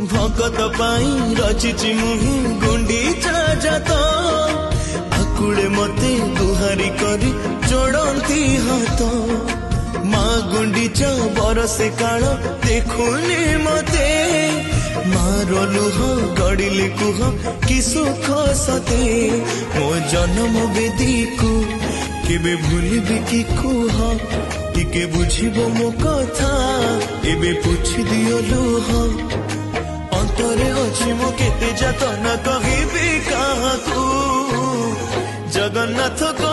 भगत पाई रचिची मुहि गुंडीचा जात आकुड़े मते गुहारी करी जोड़ती हाथ माँ गुंडीचा बरसे काल देखुनी मते मार लुह गड़िले कुह कि सुख सते मो जन्म बेदी को केबे भूलिबी कि कुह टिके बुझिबो मो कथा एबे पूछि दियो लुह अंतरे अछि मो केते जातना कहिबी काहाकू जगन्नाथ को